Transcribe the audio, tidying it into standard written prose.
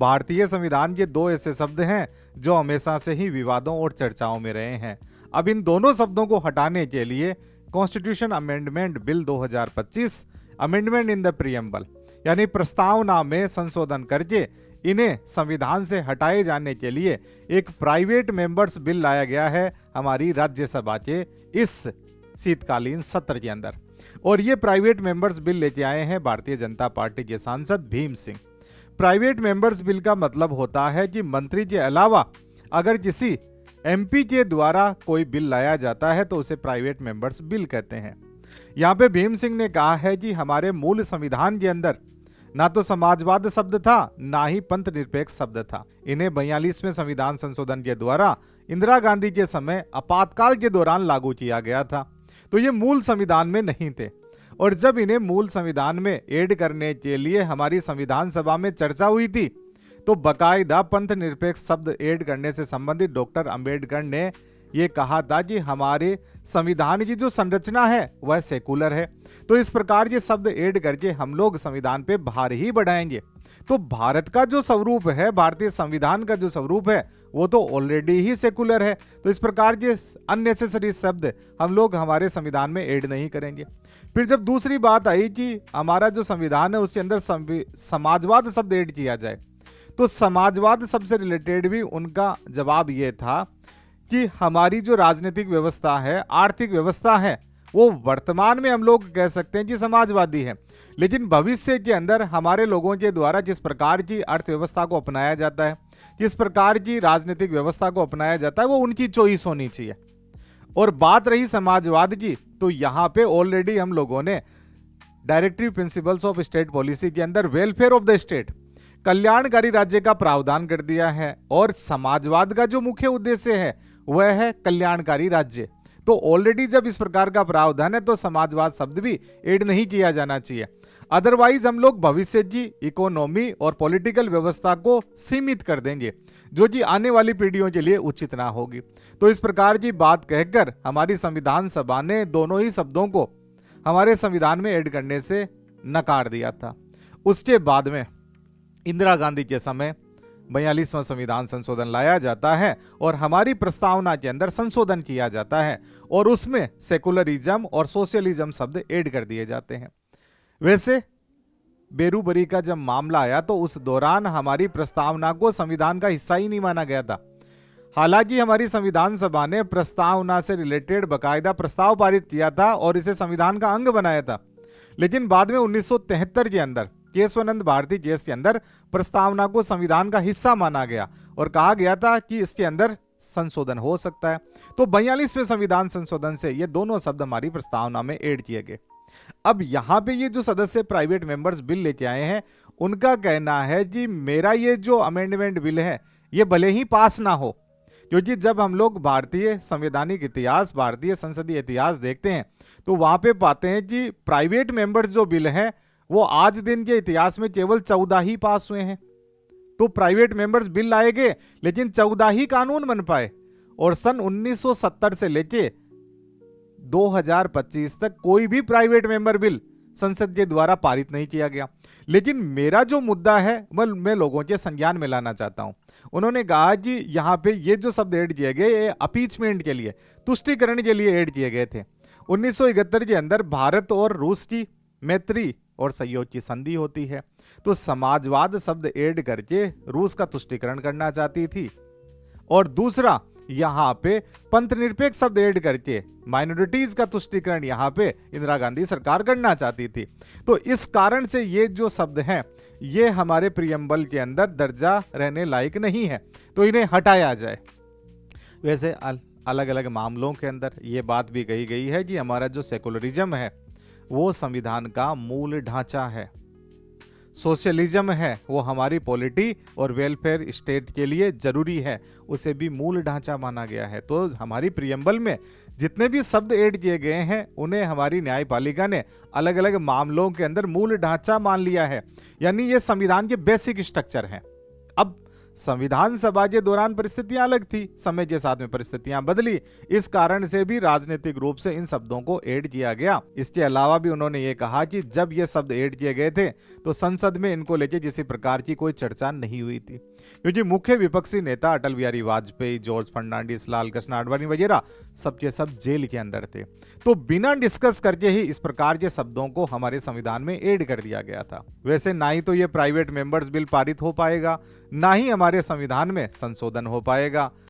भारतीय संविधान ये दो ऐसे शब्द हैं जो हमेशा से ही विवादों और चर्चाओं में रहे हैं। अब इन दोनों शब्दों को हटाने के लिए constitution amendment bill 2025 amendment in the preamble यानी प्रस्तावना में संशोधन करके इन्हें संविधान से हटाए जाने के लिए एक प्राइवेट मेंबर्स बिल लाया गया है हमारी राज्यसभा के इस शीतकालीन सत्र के अंदर। और ये प्राइवेट मेंबर्स बिल लेके आए हैं भारतीय जनता पार्टी के सांसद Bhim Singh. Private members bill का मतलब होता है कि मंत्री के अलावा अगर किसी एमपी के द्वारा कोई बिल लाया जाता है तो उसे प्राइवेट मेंबर्स बिल कहते हैं। यहाँ पे भीम सिंह ने कहा है कि हमारे मूल संविधान के अंदर ना तो समाजवाद शब्द था ना ही पंथ निरपेक्ष शब्द था। इन्हें 42वें संविधान संशोधन के द्वारा इंदिरा गांधी के समय आपातकाल के दौरान लागू किया गया था, तो ये मूल संविधान में नहीं थे। और जब इन्हें मूल संविधान में ऐड करने के लिए हमारी संविधान सभा में चर्चा हुई थी तो बकायदा पंथ निरपेक्ष शब्द ऐड करने से संबंधित डॉक्टर अंबेडकर ने ये कहा था कि हमारे संविधान की जो संरचना है वह सेकुलर है, तो इस प्रकार के शब्द ऐड करके हम लोग संविधान पे भार ही बढ़ाएंगे। तो भारत का जो स्वरूप है, भारतीय संविधान का जो स्वरूप है वो तो ऑलरेडी ही सेकुलर है, तो इस प्रकार के अननेसेसरी शब्द हम लोग हमारे संविधान में ऐड नहीं करेंगे। फिर जब दूसरी बात आई कि हमारा जो संविधान है उसके अंदर समाजवाद शब्द ऐड किया जाए, तो समाजवाद शब्द से रिलेटेड भी उनका जवाब ये था कि हमारी जो राजनीतिक व्यवस्था है, आर्थिक व्यवस्था है, वो वर्तमान में हम लोग कह सकते हैं कि समाजवादी है, लेकिन भविष्य के अंदर हमारे लोगों के द्वारा जिस प्रकार की अर्थव्यवस्था को अपनाया जाता है, जिस प्रकार की राजनीतिक व्यवस्था को अपनाया जाता है, वो उनकी चॉइस होनी चाहिए। और बात रही समाजवाद की, तो यहाँ पे ऑलरेडी हम लोगों ने directive principles of state policy के अंदर वेलफेयर ऑफ द स्टेट, कल्याणकारी राज्य का प्रावधान कर दिया है। और समाजवाद का जो मुख्य उद्देश्य है वह है कल्याणकारी राज्य। तो ऑलरेडी जब इस प्रकार का प्रावधान है तो समाजवाद शब्द भी ऐड नहीं किया जाना चाहिए, अदरवाइज हम लोग भविष्य की इकोनॉमी और पॉलिटिकल व्यवस्था को सीमित कर देंगे जो कि आने वाली पीढ़ियों के लिए उचित ना होगी। तो इस प्रकार की बात कहकर हमारी संविधान सभा ने दोनों ही शब्दों को हमारे संविधान में ऐड करने से नकार दिया था। उसके बाद में इंदिरा गांधी के समय 42वां संविधान संशोधन लाया जाता है और हमारी प्रस्तावना के अंदर संशोधन किया जाता है और उसमें सेकुलरिज्म और सोशलिज्म शब्द ऐड कर दिए जाते हैं। वैसे बेरूबरी का जब मामला आया तो उस दौरान हमारी प्रस्तावना को संविधान का हिस्सा ही नहीं माना गया था। हालांकि हमारी संविधान सभा ने प्रस्तावना से रिलेटेड बकायदा प्रस्ताव पारित किया था और इसे संविधान का अंग बनाया था, लेकिन बाद में 1973 के अंदर केशवानंद भारती केस के अंदर प्रस्तावना को संविधान का हिस्सा माना गया और कहा गया था कि इसके अंदर संशोधन हो सकता है। तो 42वें संविधान संशोधन से ये दोनों शब्द हमारी प्रस्तावना में ऐड किए गए। अब यहाँ पे ये जो सदस्य प्राइवेट मेंबर्स बिल लेके आए हैं उनका कहना है कि मेरा ये जो अमेंडमेंट बिल है ये भले ही पास ना हो, क्योंकि जब हम लोग भारतीय संवैधानिक इतिहास, भारतीय संसदीय इतिहास देखते हैं तो वहां पे पाते हैं कि प्राइवेट मेंबर्स जो बिल हैं वो आज दिन के इतिहास में केवल 14 ही पास हुए हैं। तो प्राइवेट मेंबर्स बिल लाए गए लेकिन 14 ही कानून बन पाए और सन 1970 से लेके 2025 तक कोई भी प्राइवेट मेंबर बिल संसद के द्वारा पारित नहीं किया गया। लेकिन मेरा जो मुद्दा है मैं लोगों के संज्ञान में लाना चाहता हूं। उन्होंने कहा कि यहाँ पे ये जो शब्द ऐड किए गए ये अपीचमेंट के लिए, तुष्टिकरण के लिए ऐड किए गए थे। 1971 के अंदर भारत और रूस की मैत्री और सहयोग की संधि होती है, तो समाजवाद शब्द ऐड करके रूस का तुष्टिकरण करना चाहती थी और दूसरा यहाँ पे पंथ निरपेक्ष शब्द ऐड करके माइनॉरिटीज का तुष्टिकरण यहाँ पे इंदिरा गांधी सरकार करना चाहती थी। तो इस कारण से ये जो शब्द हैं ये हमारे प्रीएम्बल के अंदर दर्जा रहने लायक नहीं है, तो इन्हें हटाया जाए। वैसे अलग अलग मामलों के अंदर ये बात भी कही गई है कि हमारा जो सेकुलरिज्म है वो संविधान का मूल ढांचा है, सोशलिज्म है वो हमारी पॉलिटी और वेलफेयर स्टेट के लिए जरूरी है, उसे भी मूल ढांचा माना गया है। तो हमारी प्रीएम्बल में जितने भी शब्द ऐड किए गए हैं उन्हें हमारी न्यायपालिका ने अलग अलग मामलों के अंदर मूल ढांचा मान लिया है, यानी ये संविधान के बेसिक स्ट्रक्चर हैं। अब संविधान सभा के दौरान परिस्थितियां अलग थी, समय के साथ में परिस्थितियां बदली, इस कारण से भी राजनीतिक रूप से इन शब्दों को ऐड किया गया। इसके अलावा भी उन्होंने ये कहा कि जब ये शब्द ऐड किए गए थे तो संसद में इनको लेकर किसी प्रकार की कोई चर्चा नहीं हुई थी, क्योंकि मुख्य विपक्षी नेता अटल बिहारी वाजपेयी, जॉर्ज फर्नांडिस, लाल कृष्ण आडवाणी वगैरह सबके सब जेल के अंदर थे। तो बिना डिस्कस करके ही इस प्रकार के शब्दों को हमारे संविधान में ऐड कर दिया गया था। वैसे ना ही तो ये प्राइवेट मेंबर्स बिल पारित हो पाएगा, ना ही हमारे संविधान में संशोधन हो पाएगा।